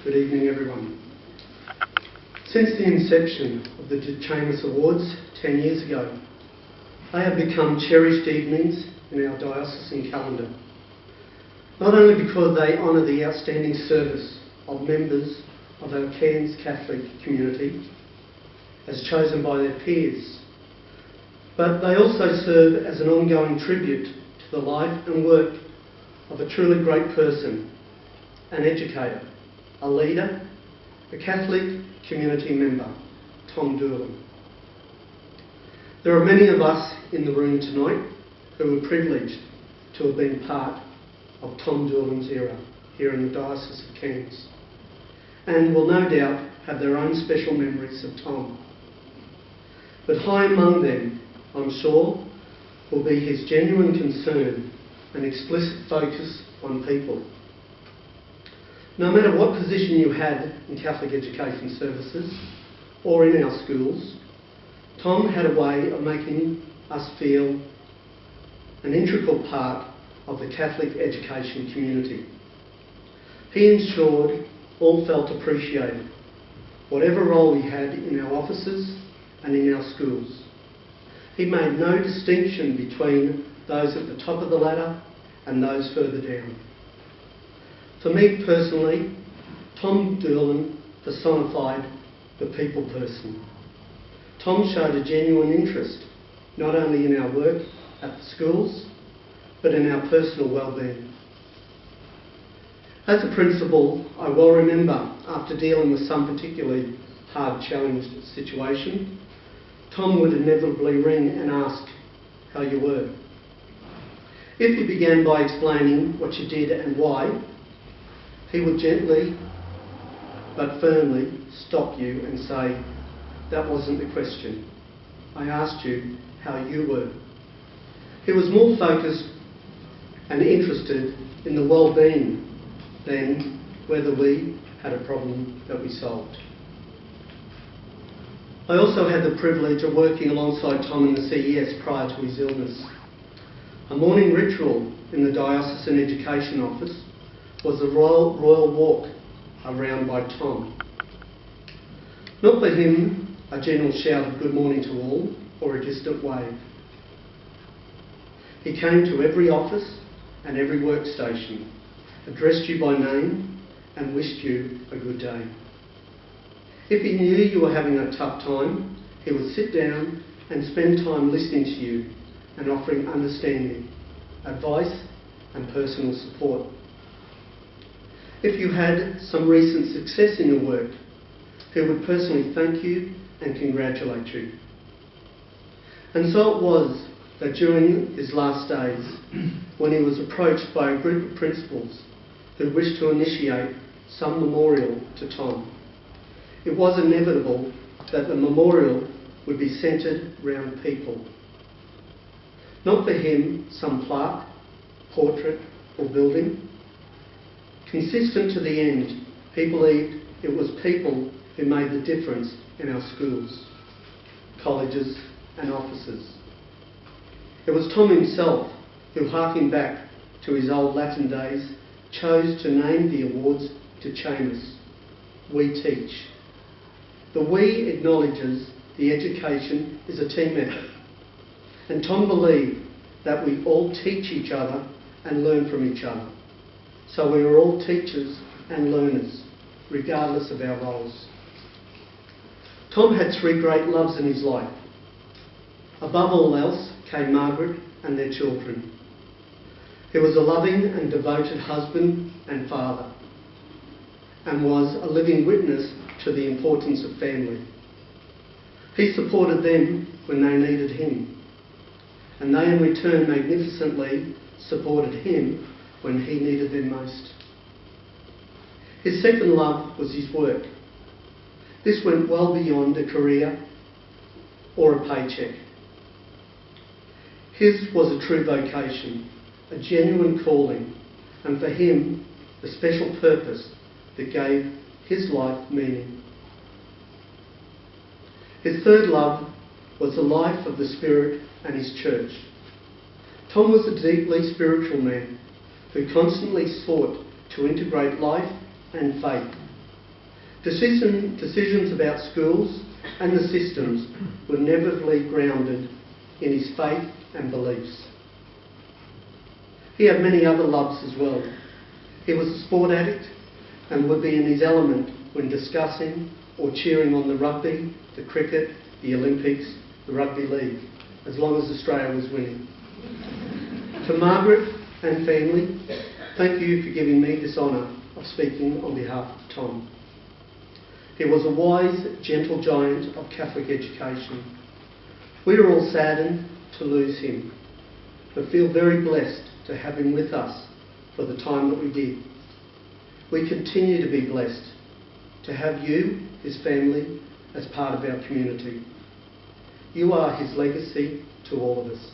Good evening, everyone. Since the inception of the Docemus Awards 10 years ago, they have become cherished evenings in our diocesan calendar, not only because they honour the outstanding service of members of our Cairns Catholic community as chosen by their peers, but they also serve as an ongoing tribute to the life and work of a truly great person, an educator, a leader, a Catholic community member, Tom Doolin. There are many of us in the room tonight who are privileged to have been part of Tom Doolin's era here in the Diocese of Cairns, and will no doubt have their own special memories of Tom. But high among them, I'm sure, will be his genuine concern and explicit focus on people. No matter what position you had in Catholic education services or in our schools, Tom had a way of making us feel an integral part of the Catholic education community. He ensured all felt appreciated, whatever role we had in our offices and in our schools. He made no distinction between those at the top of the ladder and those further down. For me personally, Tom Doolin personified the people person. Tom showed a genuine interest, not only in our work at the schools, but in our personal well-being. As a principal, I well remember, after dealing with some particularly hard, challenged situation, Tom would inevitably ring and ask how you were. If you began by explaining what you did and why, he would gently but firmly stop you and say, "That wasn't the question. I asked you how you were." He was more focused and interested in the well-being than whether we had a problem that we solved. I also had the privilege of working alongside Tom in the CES prior to his illness. A morning ritual in the Diocesan Education Office was the royal walk around by Tom. Not for him a general shout of good morning to all or a distant wave. He came to every office and every workstation, addressed you by name and wished you a good day. If he knew you were having a tough time, he would sit down and spend time listening to you and offering understanding, advice and personal support. If you had some recent success in your work, he would personally thank you and congratulate you. And so it was that during his last days, when he was approached by a group of principals who wished to initiate some memorial to Tom, it was inevitable that the memorial would be centred around people. Not for him some plaque, portrait or building. Consistent to the end, he believed it was people who made the difference in our schools, colleges and offices. It was Tom himself who, harking back to his old Latin days, chose to name the awards Docemus, We Teach. The we acknowledges the education is a team effort, and Tom believed that we all teach each other and learn from each other. So we are all teachers and learners, regardless of our roles. Tom had three great loves in his life. Above all else came Margaret and their children. He was a loving and devoted husband and father, and was a living witness to the importance of family. He supported them when they needed him, and they in return magnificently supported him when he needed them most. His second love was his work. This went well beyond a career or a paycheck. His was a true vocation, a genuine calling, and for him, the special purpose that gave his life meaning. His third love was the life of the Spirit and his church. Tom was a deeply spiritual man who constantly sought to integrate life and faith Decisions about schools and the systems were inevitably grounded in his faith and beliefs. He had many other loves as well. He was a sport addict and would be in his element when discussing or cheering on the rugby, the cricket, the Olympics, the rugby league, as long as Australia was winning. To Margaret and family, thank you for giving me this honour of speaking on behalf of Tom. He was a wise, gentle giant of Catholic education. We are all saddened to lose him, but feel very blessed to have him with us for the time that we did. We continue to be blessed to have you, his family, as part of our community. You are his legacy to all of us.